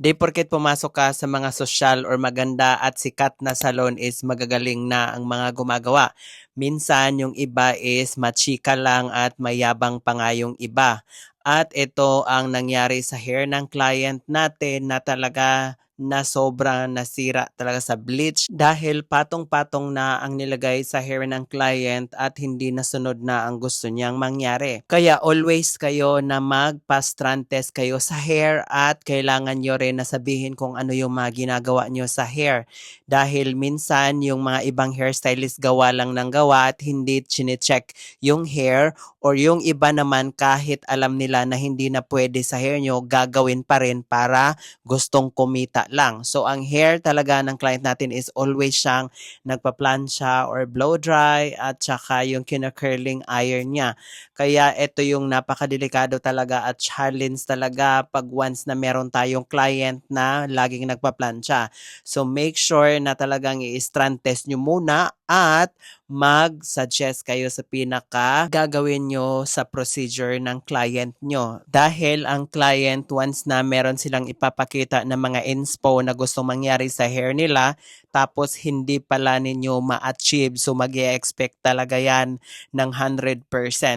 Di porket pumasok ka sa mga sosyal or maganda at sikat na salon is magagaling na ang mga gumagawa. Minsan yung iba is machika lang at mayabang pa nga yung iba. At ito ang nangyari sa hair ng client natin na talaga na sobrang nasira talaga sa bleach dahil patong-patong na ang nilagay sa hair ng client at hindi nasunod na ang gusto niyang mangyari. Kaya always kayo na mag-strand test kayo sa hair at kailangan nyo rin na sabihin kung ano yung mga ginagawa nyo sa hair. Dahil minsan yung mga ibang hairstylist gawa lang ng gawa at hindi chinecheck yung hair, or yung iba naman kahit alam nila na hindi na pwede sa hair nyo, gagawin pa rin para gustong kumita lang. So ang hair talaga ng client natin is always siyang nagpa-plancha or blow dry at saka yung kina-curling iron niya. Kaya ito yung napakadelikado talaga at challenge talaga pag once na meron tayong client na laging nagpa-plancha. So make sure na talagang i-strand test nyo muna at mag-suggest kayo sa pinaka gagawin nyo sa procedure ng client nyo. Dahil ang client, once na meron silang ipapakita na mga inspo na gustong mangyari sa hair nila, tapos hindi pala ninyo ma-achieve, so mag-expect talaga yan ng 100%.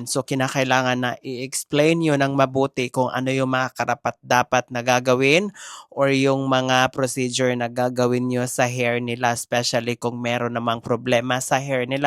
So kinakailangan na i-explain nyo ng mabuti kung ano yung mga karapat dapat na gagawin or yung mga procedure na gagawin nyo sa hair nila, especially kung meron namang problema sa hair nila.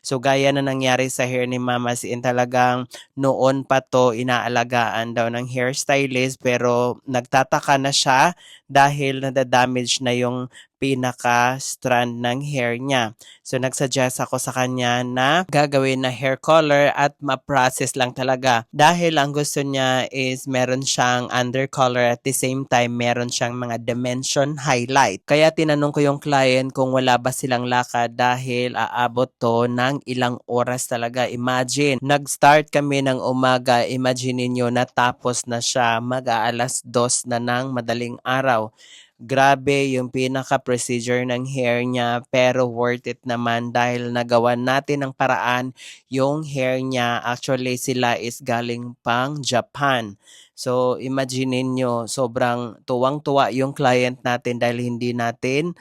So gaya na nangyari sa hair ni Mama Sin, talagang noon pa to inaalagaan daw ng hairstylist pero nagtataka na siya dahil nadadamage na yung pinaka-strand ng hair niya. So nagsuggest ako sa kanya na gagawin na hair color at ma-process lang talaga. Dahil ang gusto niya is meron siyang undercolor at the same time meron siyang mga dimension highlight. Kaya tinanong ko yung client kung wala ba silang lakad dahil aabot to ng ilang oras talaga. Imagine, nag-start kami ng umaga, imagine niyo natapos na siya mag-aalas 2 na ng madaling araw. Grabe yung pinaka-procedure ng hair niya pero worth it naman dahil nagawa natin ng paraan yung hair niya. Actually sila is galing pang Japan. So imagine niyo sobrang tuwang-tuwa yung client natin dahil hindi natin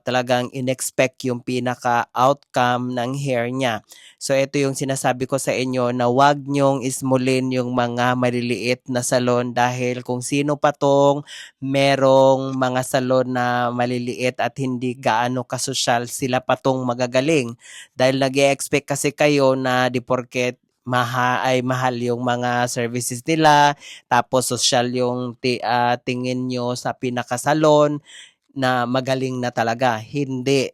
talagang inexpect yung pinaka-outcome ng hair niya. So ito yung sinasabi ko sa inyo na wag nyong ismulin yung mga maliliit na salon dahil kung sino pa tong merong mga salon na maliliit at hindi gaano kasosyal, sila pa tong magagaling. Dahil nag-expect kasi kayo na di porket mahal yung mga services nila, tapos social yung tingin nyo sa pinakasalon na magaling na talaga. Hindi.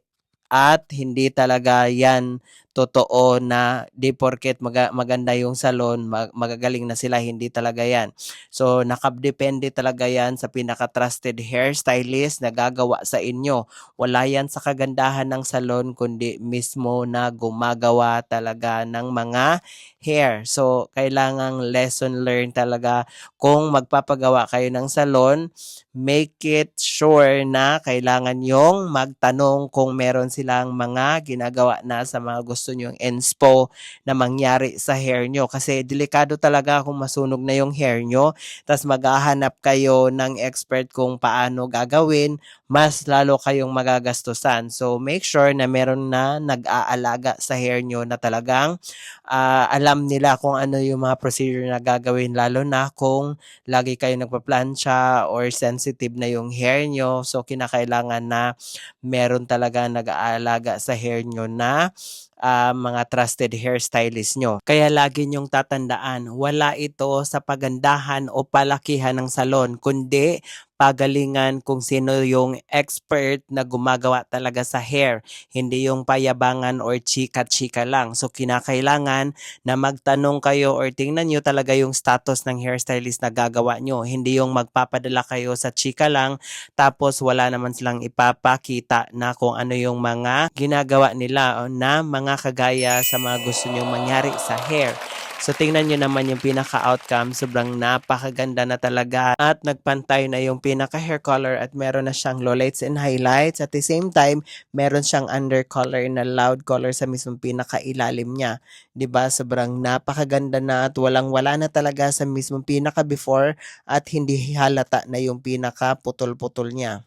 At hindi talaga yan totoo na di porket maganda yung salon, magagaling na sila. Hindi talaga yan. So, nakadepende talaga yan sa pinaka-trusted hairstylist na gagawa sa inyo. Wala yan sa kagandahan ng salon, kundi mismo na gumagawa talaga ng mga hair. So, kailangang lesson learned talaga kung magpapagawa kayo ng salon, make it sure na kailangan yung magtanong kung meron silang mga ginagawa na sa mga gusto nyong inspo na mangyari sa hair nyo. Kasi delikado talaga kung masunog na yung hair nyo, tas maghahanap kayo ng expert kung paano gagawin, mas lalo kayong magagastusan. So make sure na meron na nag-aalaga sa hair nyo na talagang alam nila kung ano yung mga procedure na gagawin, lalo na kung lagi kayo nagpa-plancha or sensitive na yung hair nyo. So kinakailangan na meron talaga nag-aalaga sa hair nyo na mga trusted hairstylist nyo. Kaya lagi nyong tatandaan, wala ito sa pagandahan o palakihan ng salon, kundi pagalingan kung sino yung expert na gumagawa talaga sa hair. Hindi yung payabangan or chika-chika lang. So kinakailangan na magtanong kayo or tingnan nyo talaga yung status ng hairstylist na gagawa nyo. Hindi yung magpapadala kayo sa chika lang tapos wala naman silang ipapakita na kung ano yung mga ginagawa nila na mga kagaya sa mga gusto nyong mangyari sa hair. So tingnan nyo naman yung pinaka-outcome, sobrang napakaganda na talaga at nagpantay na yung pinaka-hair color at meron na siyang lowlights and highlights. At the same time, meron siyang undercolor na loud color sa mismong pinaka-ilalim niya. 'Di ba? Sobrang napakaganda na at walang-wala na talaga sa mismong pinaka-before at hindi halata na yung pinaka-putol-putol niya.